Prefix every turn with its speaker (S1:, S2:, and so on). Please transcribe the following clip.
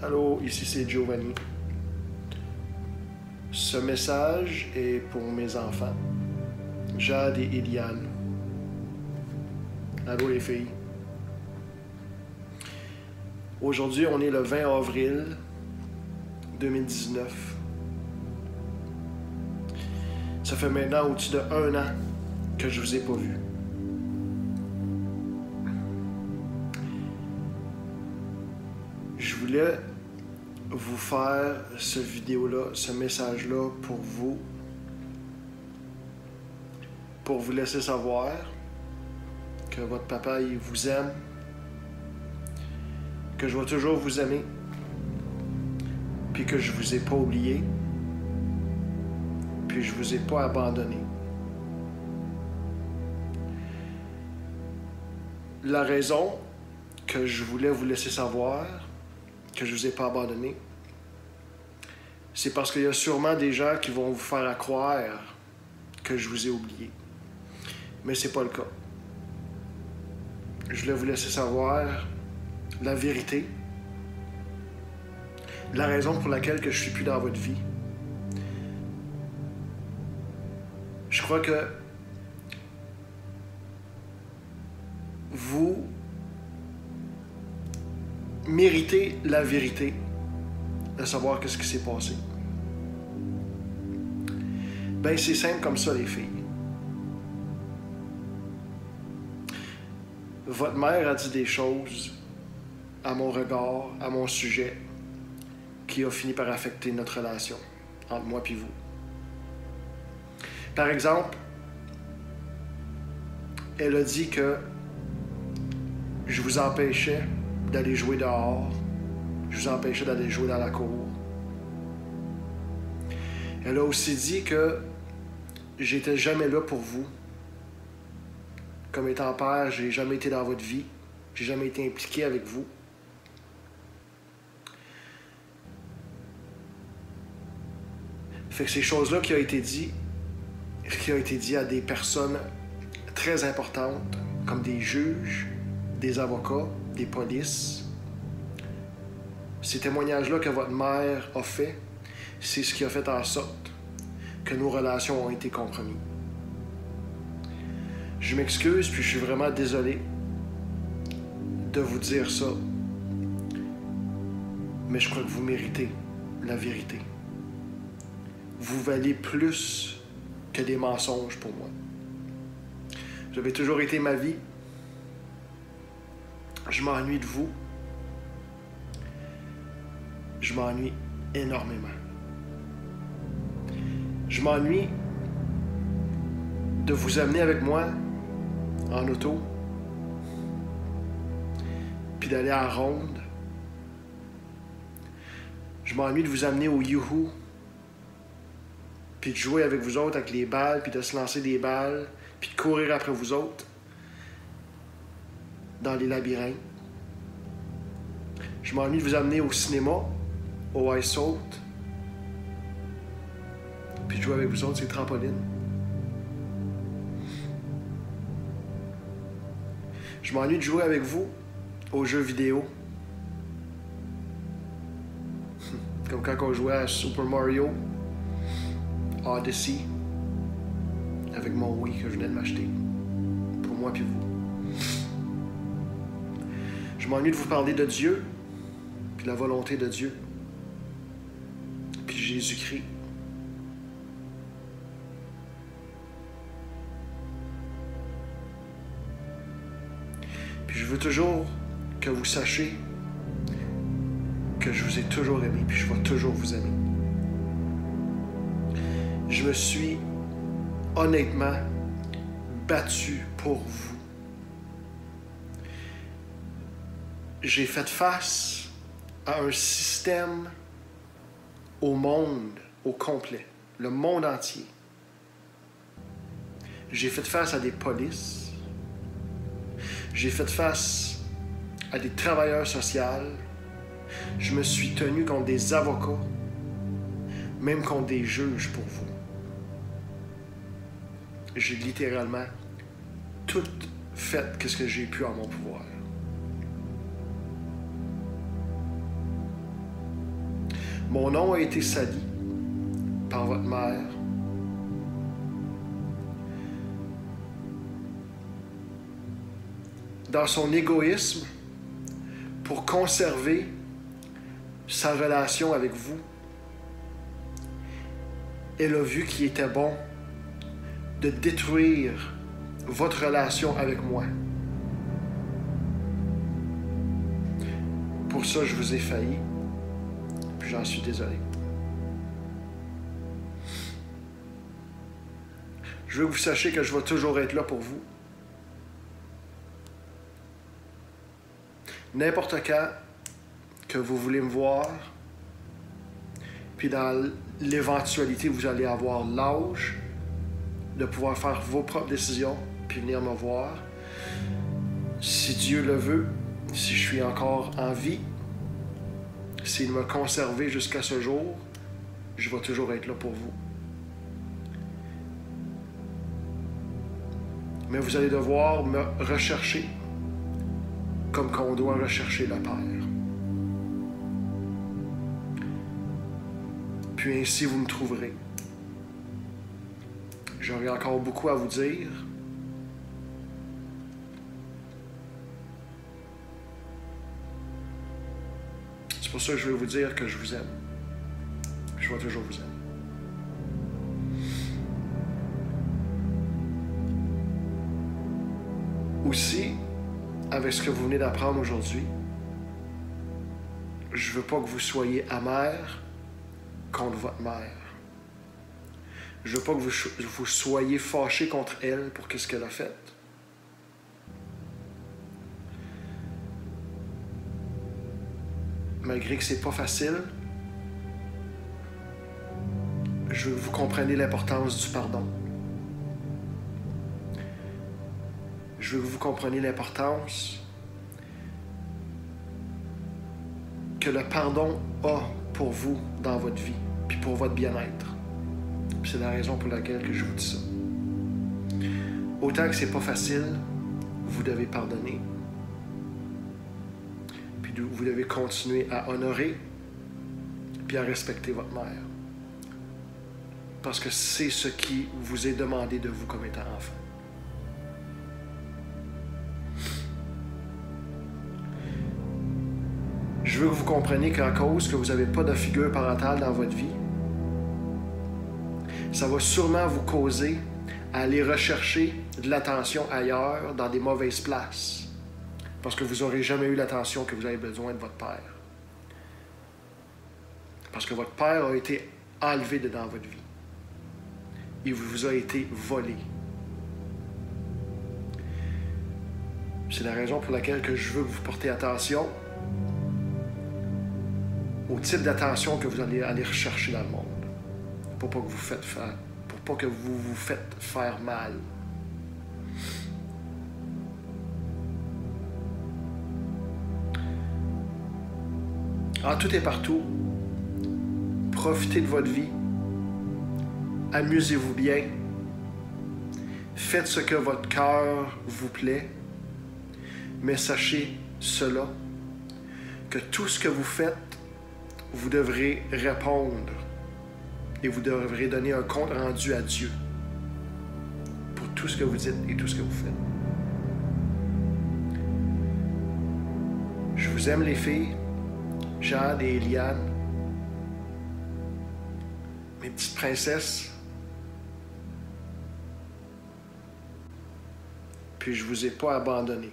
S1: Allô, ici c'est Giovanni. Ce message est pour mes enfants, Jade et Eliane. Allô les filles. Aujourd'hui, on est le 20 avril 2019. Ça fait maintenant au-dessus de 1 an que je vous ai pas vu. Je voulais vous faire ce vidéo-là, ce message-là pour vous laisser savoir que votre papa, il vous aime, que je vais toujours vous aimer, puis que je vous ai pas oublié, puis je vous ai pas abandonné. La raison que je voulais vous laisser savoir que je vous ai pas abandonné, c'est parce qu'il y a sûrement des gens qui vont vous faire croire que je vous ai oublié. Mais c'est pas le cas. Je voulais vous laisser savoir la vérité, la raison pour laquelle que je suis plus dans votre vie. Je crois que vous méritez la vérité de savoir qu'est-ce qui s'est passé. Ben, c'est simple comme ça, les filles. Votre mère a dit des choses à mon regard, à mon sujet, qui a fini par affecter notre relation entre moi et vous. Par exemple, elle a dit que je vous empêchais d'aller jouer dehors, je vous empêchais d'aller jouer dans la cour. Elle a aussi dit que j'étais jamais là pour vous. Comme étant père, j'ai jamais été dans votre vie, j'ai jamais été impliqué avec vous. Fait que ces choses-là qui ont été dites à des personnes très importantes, comme des juges, des avocats, des polices. Ces témoignages-là que votre mère a fait, c'est ce qui a fait en sorte que nos relations ont été compromises. Je m'excuse, puis je suis vraiment désolé de vous dire ça. Mais je crois que vous méritez la vérité. Vous valez plus que des mensonges pour moi. Vous avez toujours été ma vie. Je m'ennuie de vous. Je m'ennuie énormément. Je m'ennuie de vous amener avec moi en auto, puis d'aller à la ronde. Je m'ennuie de vous amener au Yoo-Hoo, puis de jouer avec vous autres avec les balles, puis de se lancer des balles, puis de courir après vous autres dans les labyrinthes. Je m'ennuie de vous amener au cinéma, au Ice Salt, puis de jouer avec vous autres sur les trampolines. Je m'ennuie de jouer avec vous aux jeux vidéo. Comme quand on jouait à Super Mario Odyssey avec mon Wii que je venais de m'acheter. Pour moi puis vous. Je m'ennuie de vous parler de Dieu, puis la volonté de Dieu, puis Jésus-Christ. Puis je veux toujours que vous sachiez que je vous ai toujours aimé, puis je vais toujours vous aimer. Je me suis honnêtement battu pour vous. J'ai fait face à un système au monde au complet, le monde entier. J'ai fait face à des polices. J'ai fait face à des travailleurs sociaux. Je me suis tenu contre des avocats, même contre des juges pour vous. J'ai littéralement tout fait ce que j'ai pu en mon pouvoir. Mon nom a été sali par votre mère. Dans son égoïsme, pour conserver sa relation avec vous, elle a vu qu'il était bon de détruire votre relation avec moi. Pour ça, je vous ai failli, puis j'en suis désolé. Je veux que vous sachiez que je vais toujours être là pour vous. N'importe quand que vous voulez me voir, puis dans l'éventualité où vous allez avoir l'âge de pouvoir faire vos propres décisions, puis venir me voir, si Dieu le veut, si je suis encore en vie, s'il m'a conservé jusqu'à ce jour, je vais toujours être là pour vous. Mais vous allez devoir me rechercher comme qu'on doit rechercher le Père. Puis ainsi vous me trouverez. J'aurai encore beaucoup à vous dire. C'est pour ça que je veux vous dire que je vous aime. Je vais toujours vous aimer. Aussi, avec ce que vous venez d'apprendre aujourd'hui, je ne veux pas que vous soyez amer contre votre mère. Je ne veux pas que vous soyez fâché contre elle pour ce qu'elle a fait. Malgré que c'est pas facile, je veux que vous compreniez l'importance du pardon. Je veux que vous compreniez l'importance que le pardon a pour vous dans votre vie, puis pour votre bien-être. C'est la raison pour laquelle que je vous dis ça. Autant que c'est pas facile, vous devez pardonner. Puis vous devez continuer à honorer puis à respecter votre mère. Parce que c'est ce qui vous est demandé de vous comme étant enfant. Je veux que vous compreniez qu'à cause que vous n'avez pas de figure parentale dans votre vie, ça va sûrement vous causer à aller rechercher de l'attention ailleurs, dans des mauvaises places, parce que vous n'aurez jamais eu l'attention que vous avez besoin de votre père. Parce que votre père a été enlevé dans votre vie. Il vous a été volé. C'est la raison pour laquelle que je veux que vous portez attention au type d'attention que vous allez aller rechercher dans le monde. Pour pas que vous vous faites faire mal. En tout et partout, profitez de votre vie. Amusez-vous bien. Faites ce que votre cœur vous plaît. Mais sachez cela, que tout ce que vous faites, vous devrez répondre et vous devrez donner un compte rendu à Dieu pour tout ce que vous dites et tout ce que vous faites. Je vous aime les filles, Jade et Eliane, mes petites princesses. Puis je vous ai pas abandonné.